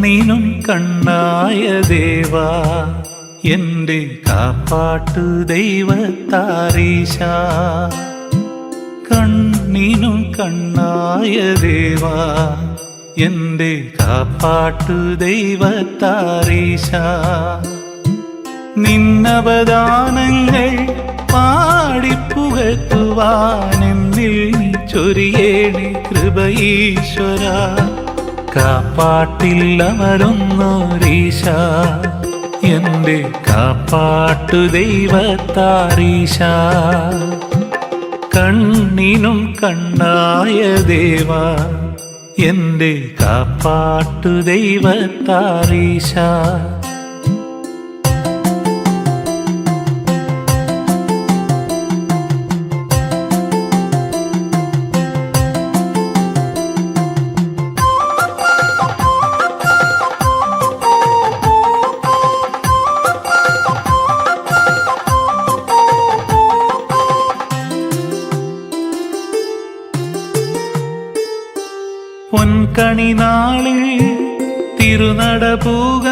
കണ്ണിനും കണ്ണായ ദേവാ എന്റെ കാപ്പാട്ടു ദൈവത്താരീശ. കണ്ണിനും കണ്ണായ ദേവാ എന്റെ കാപ്പാട്ടു ദൈവത്താരീശ. നിന്നവദാനങ്ങൾ പാടിപ്പുകഴ്ത്തുവാനെന്നിൽ ചൊരിയേണേ കൃപയീശ്വര. കാപ്പാട്ടിൽ അമരുന്നോരീശ എന്റെ കാപ്പാട്ടു ദൈവത്താരീശ. കണ്ണിനും കണ്ണായ ദേവാ എന്റെ കാപ്പാട്ടു ദൈവത്താരീശ. പൊൻകണിനാളിൽ തിരുനടപൂക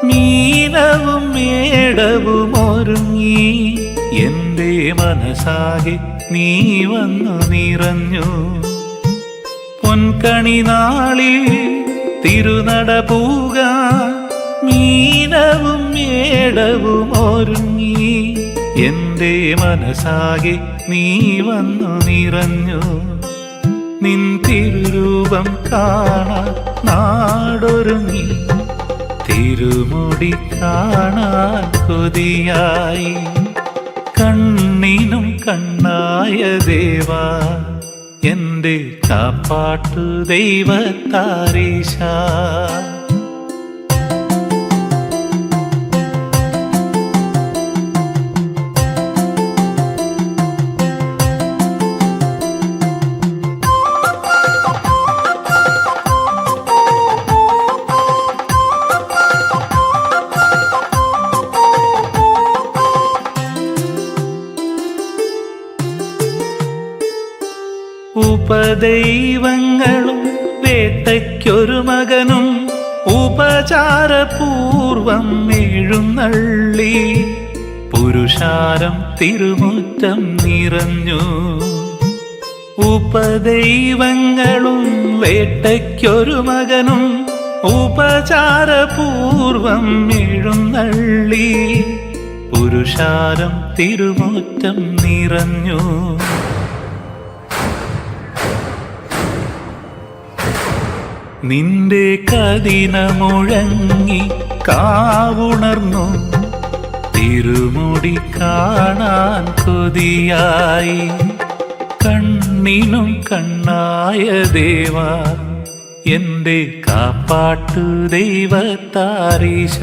മീനവും മേടവും ഒരുങ്ങി എന്റെ മനസ്സാകെ നീ വന്നു നിറഞ്ഞു. പൊൻകണിനാളിൽ തിരുനടപൂക മീനവും മേടവും ഒരുങ്ങി എന്റെ മനസ്സാകെ നീ വന്നു നിറഞ്ഞു. നിൻ തിരുരൂപം കാണാൻ നാടൊരുങ്ങി തിരുമുടി കാണാൻ കൊതിയായി. കണ്ണിനും കണ്ണായ ദേവാ എന്റെ കാപ്പാട്ടു ദൈവത്താരീശ. ഉപദൈവങ്ങളും വേട്ടയ്ക്കൊരു മകനും ഉപചാരപൂർവം എഴുന്നള്ളി പുരുഷാരം തിരുമുറ്റം നിറഞ്ഞു. ഉപദൈവങ്ങളും വേട്ടയ്ക്കൊരു മകനും ഉപചാരപൂർവം എഴുന്നള്ളി പുരുഷാരം തിരുമുറ്റം നിറഞ്ഞു. നിന്റെ കതിന മുഴങ്ങി കാവുണർന്നു തിരുമുടി കാണാൻ കൊതിയായി. കണ്ണിനും കണ്ണായ ദേവാ എന്റെ കാപ്പാട്ടു ദൈവത്താരീശ.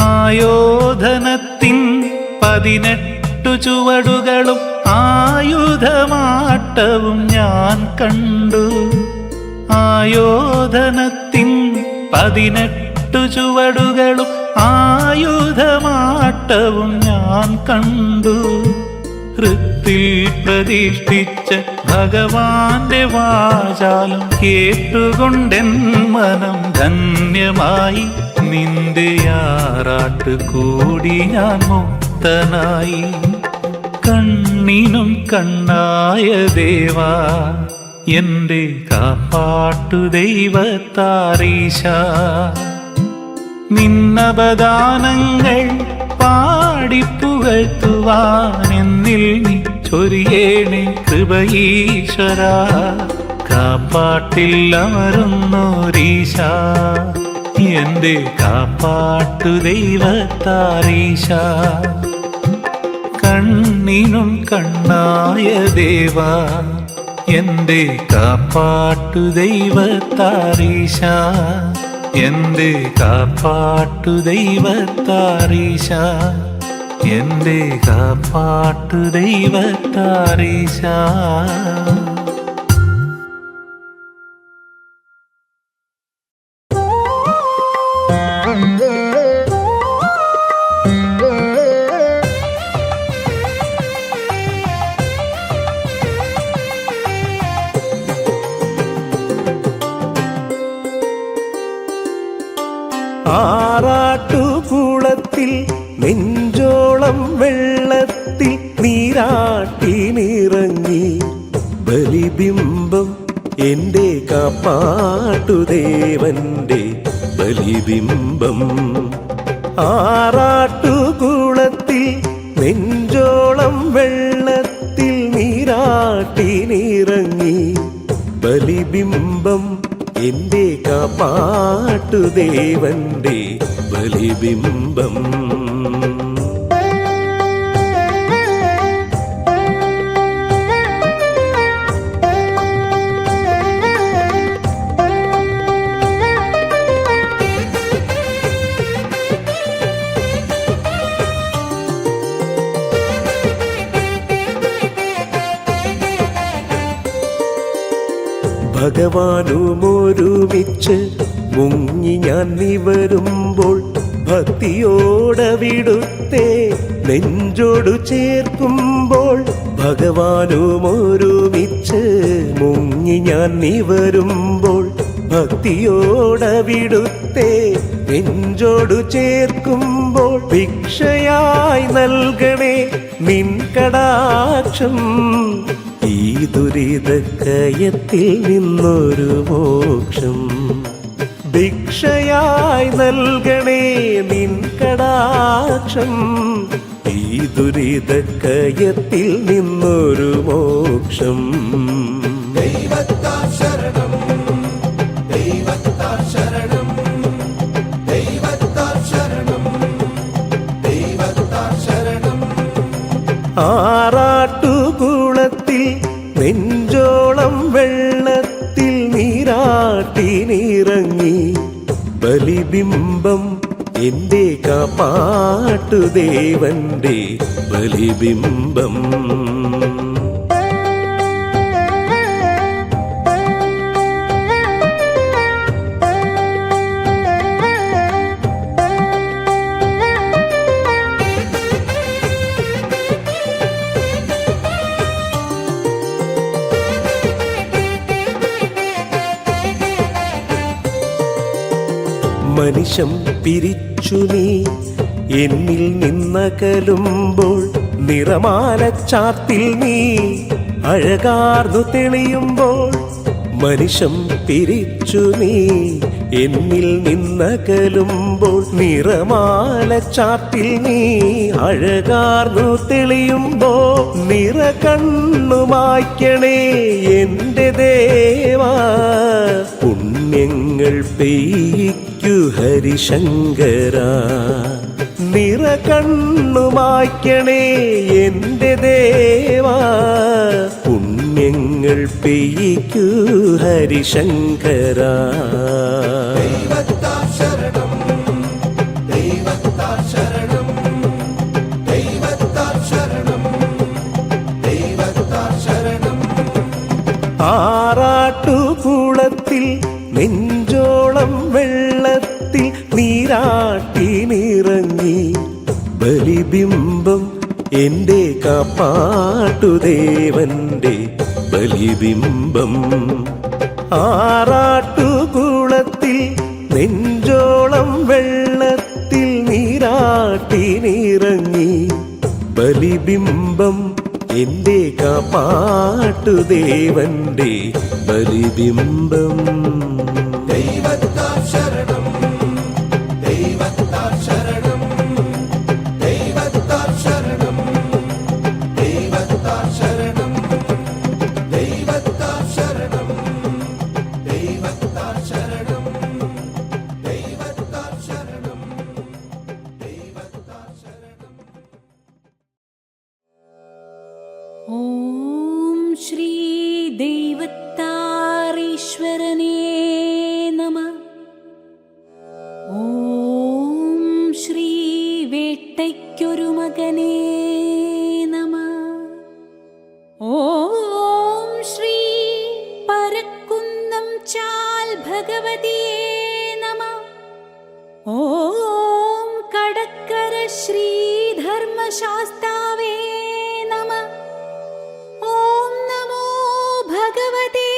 ആയോധനത്തിൻ 18 ചുവടുകളും ആയുധമാട്ടവും ഞാൻ കണ്ടു. ആയോധനത്തിൻ 18 ചുവടുകളും ആയുധമാട്ടവും ഞാൻ കണ്ടു. ഹൃത്തിൽ പ്രതിഷ്ഠിച്ച ഭഗവാന്റെ വാചാലം കേട്ടുകൊണ്ടെൻ മനം ധന്യമായി. നിന്റെ ആറാട്ട് കൂടി ഞാൻ മുക്തനായി. കണ്ണിനും കണ്ണായ ദേവാ എന്റെ കാപ്പാട്ടു ദൈവത്താരീശ. നിന്നവദാനങ്ങൾ പാടിപ്പുകഴ്ത്തുവാനെന്നിൽ നീ ചൊരിയേണേ കൃപയീശ്വര. കാപ്പാട്ടിൽ അമരുന്നോരീശ എന്റെ കാപ്പാട്ടു ദൈവത്താരീശ. കണ്ണിനും കണ്ണായ ദേവാ എന്റെ കാപ്പാട്ടു ദൈവത്താരീശ. എന്റെ കാപ്പാട്ടു ദൈവത്താരീശ. എന്റെ കാപ്പാട്ടു ദൈവത്താരീശ. ആറാട്ടുകുളത്തിൽ നെഞ്ചോളം വെള്ളത്തിൽ നീരാട്ടി നിറങ്ങി ബലിബിംബം എന്റെ കാപ്പാട്ടുദേവന്റെ ബലിബിംബം. ആറാട്ടുകുളത്തിൽ നെഞ്ചോളം വെള്ളത്തിൽ നീരാട്ടി നിറങ്ങി ബലിബിംബം എന്റെ കാപ്പാട്ടുദേവന്റെ ബലിബിംബം. ഭഗവാനുമൊരുമിച്ച് മുങ്ങി ഞാൻ നിവരുമ്പോൾ ഭക്തിയോടവിടുത്തെ നെഞ്ചോടു ചേർക്കുമ്പോൾ. ഭഗവാനുമൊരുമിച്ച് മുങ്ങി ഞാൻ നിവരുമ്പോൾ ഭക്തിയോടവിടുത്തെ നെഞ്ചോടു ചേർക്കുമ്പോൾ. ഭിക്ഷയായി നൽകണേ നിൻ കടാക്ഷം, ഈ ദുരിതക്കയത്തിൽ നിന്നൊരു മോക്ഷം. ഭിക്ഷയായി നൽകണേ നിൻ കടാക്ഷം, ഈ ദുരിതക്കയത്തിൽ നിന്നൊരു മോക്ഷം. ദൈവത്താൽ ശരണം, ദൈവത്താൽ ശരണം, ദൈവത്താൽ ശരണം, ദൈവത്താൽ ശരണം. ആറാട്ടുകുളത്തിൽ നെഞ്ചോളം വെള്ളത്തിൽ നീരാട്ടി നിറങ്ങി ബലിബിംബം എന്റെ കാപ്പാട്ടുദേവന്റെ ബലിബിംബം. മനുഷ്യം പിരിച്ചു നീ എന്നിൽ നിന്നകലുമ്പോൾ, നിറമാല ചാർത്തിൽ നീ അഴകാർന്നു തെളിയുമ്പോൾ. മനുഷ്യം പിരിച്ചു നീ എന്നിൽ നിന്നകലുമ്പോൾ, നിറമാല ചാർത്തിൽ നീ അഴകാർന്നു തെളിയുമ്പോൾ. നിറ കണ്ണുമായ്ക്കണേ എന്റെ ദേവാ, പുണ്യങ്ങൾ പെയ്യിക്കു ഹരിശങ്കര. നിറ കണ്ണുമായ്ക്കണേ എന്റെ ദേവാ, പുണ്യങ്ങൾ പെയ്യിക്കു ഹരിശങ്കര. ദൈവത്താൽ ശരണം, ദൈവത്താൽ ശരണം, ദൈവത്താൽ ശരണം, ദൈവത്താൽ ശരണം. ആറാട്ടുകുളത്തിൽ നെഞ്ചോളം വെള്ളത്തിൽ നീരാട്ടി നിറങ്ങി ബലിബിംബം എന്റെ കാപ്പാട്ടുദേവന്റെ ബലിബിംബം. ആറാട്ടുകുളത്തിൽ നെഞ്ചോളം വെള്ളത്തിൽ നീരാട്ടി നിറങ്ങി ബലിബിംബം എന്റെ കാപ്പാട്ടുദേവന്റെ ബലിബിംബം. ദൈവത്താൽ ശരണം, ദൈവത്താൽ ശരണം, ദൈവത്താൽ ശരണം, ദൈവത്താൽ ശരണം, ദൈവത്താൽ ശരണം, ദൈവത്താൽ ശരണം, ദൈവത്താൽ ശരണം, ദൈവത്താൽ ശരണം. ഓം ശ്രീ ദൈവത്താരീശ്വരനേ നമഃ. ഓം ശ്രീ വേട്ടയ്ക്കൊരു മകനേ നമ. ഓം ശ്രീ പരക്കുന്നം ചാൽ ഭഗവതിയേ നമ. ഓം കടക്കര ശ്രീ ധർമ്മശാസ്താവേ നമ. ഓം നമോ ഭഗവതേ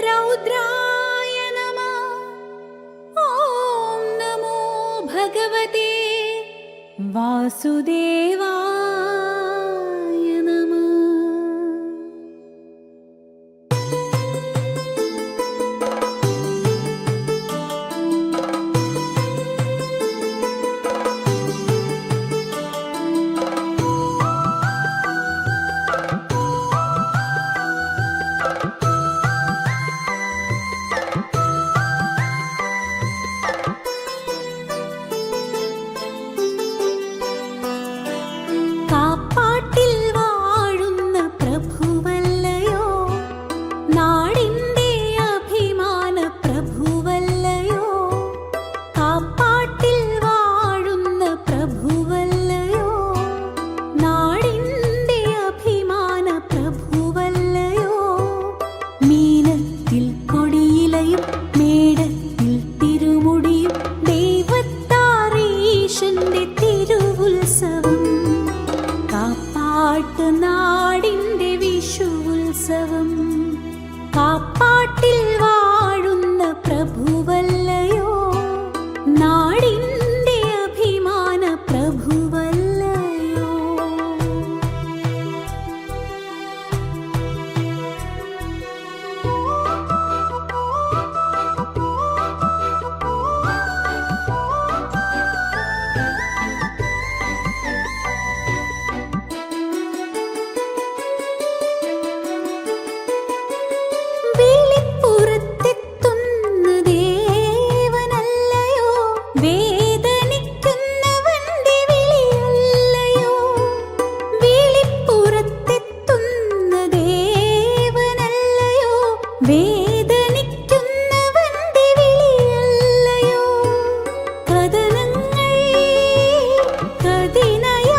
രൗദ്രായ നമ. ഓം നമോ ഭഗവതേ വാസുദേവായ നമ. കാപ്പാട്ടിൽ വാഴുന്ന പ്രഭുവല്ലയോ, നാടിന്റെ അഭിമാന പ്രഭുവല്ലയോ. കാപ്പാട്ടിൽ വാഴുന്ന പ്രഭുവല്ലയോ, നാടിന്റെ അഭിമാന പ്രഭുവല്ലയോ. മീനത്തിൽ കൊടിയിലയും മേടത്തിൽ തിരുമുടിയും ദൈവത്താറീശന്റെ തിരുവുത്സവം. കാപ്പാട്ട് നാടിന്റെ വിഷുവുത്സവം. കാപ്പാട്ടിൽ വാഴുന്ന പ്രഭുവല്ലയോ, നാടിന്റെ അഭിമാന പ്രഭുവല്ലയോ. വെളിപ്പുറത്തെത്തുന്ന ദേവനല്ലയോ, വേദനിക്കുന്നവന്റെ വിളിയല്ലയോ. വെളിപ്പുറത്തെത്തുന്ന ദേവനല്ലയോ, വേദനിക്കുന്നവന്റെ വിളിയല്ലയോ. കഥനങ്ങൾ കതിനയായി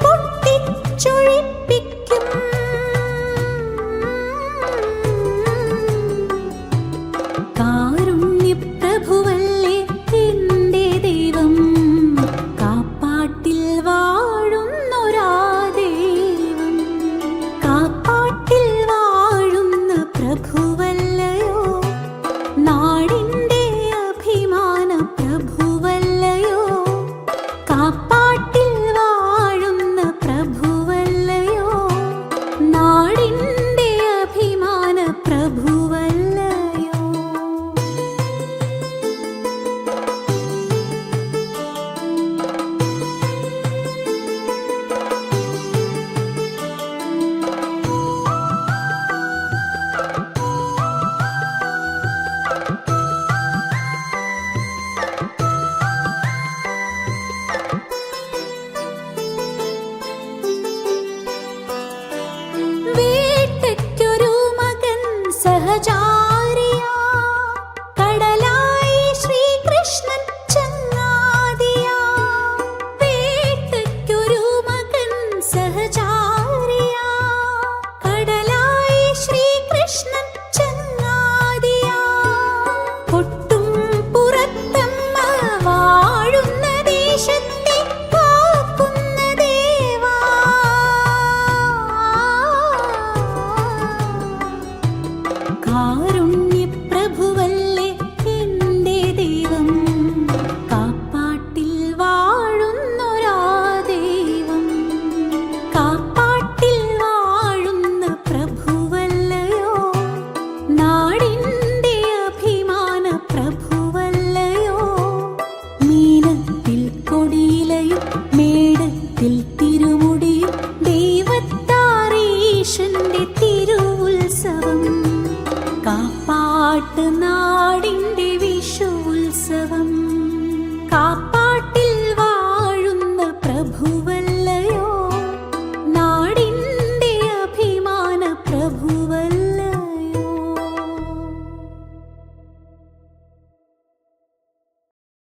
പൊട്ടിച്ചൊഴിപ്പിക്കും. കാരുണ്യപ്രഭുവല്ലേ എന്റെ ദൈവം, കാപ്പാട്ടിൽ വാഴുന്നൊരാ ദൈവം. കാപ്പാട്ടിൽ വാഴുന്ന പ്രഭുവല്ലയോ, നാടിന്റെ അഭിമാന പ്രഭുവല്ലയോ. കാപ്പാട്ടിൽ വാഴുന്ന പ്രഭുവല്ലയോ, നാടിന്റെ അഭിമാന പ്രഭുവല്ലയോ. വേട്ടയ്ക്കൊരു മകൻ സഹചാരിയാ, കടലായി ശ്രീകൃഷ്ണൻ ചങ്ങാതിയാ. വേട്ടയ്ക്കൊരു മകൻ സഹചാരിയാ, കടലായി ശ്രീകൃഷ്ണൻ ചങ്ങാതിയാ. കൊട്ടും പുറത്തമ്മ വാഴുന്ന ദേശത്തെ കാക്കുന്ന ദേവാ. കാരുണ്യപ്രഭുവല്ലേ എന്റെ ദൈവം, കാപ്പാട്ടിൽ വാഴുന്നൊരാ ദൈവം. കാപ്പാട്ടിൽ വാഴുന്ന പ്രഭുവല്ലയോ, നാടിന്റെ അഭിമാന പ്രഭുവല്ലയോ. മീനത്തിൽ കൊടിയിലയും മേടത്തിൽ തിരുമുടിയും ദൈവത്താറീശന്റെ തിരുവുത്സവം. കാപ്പാട്ട് നാടിന്റെ വിഷുവുത്സവം. കാപ്പാ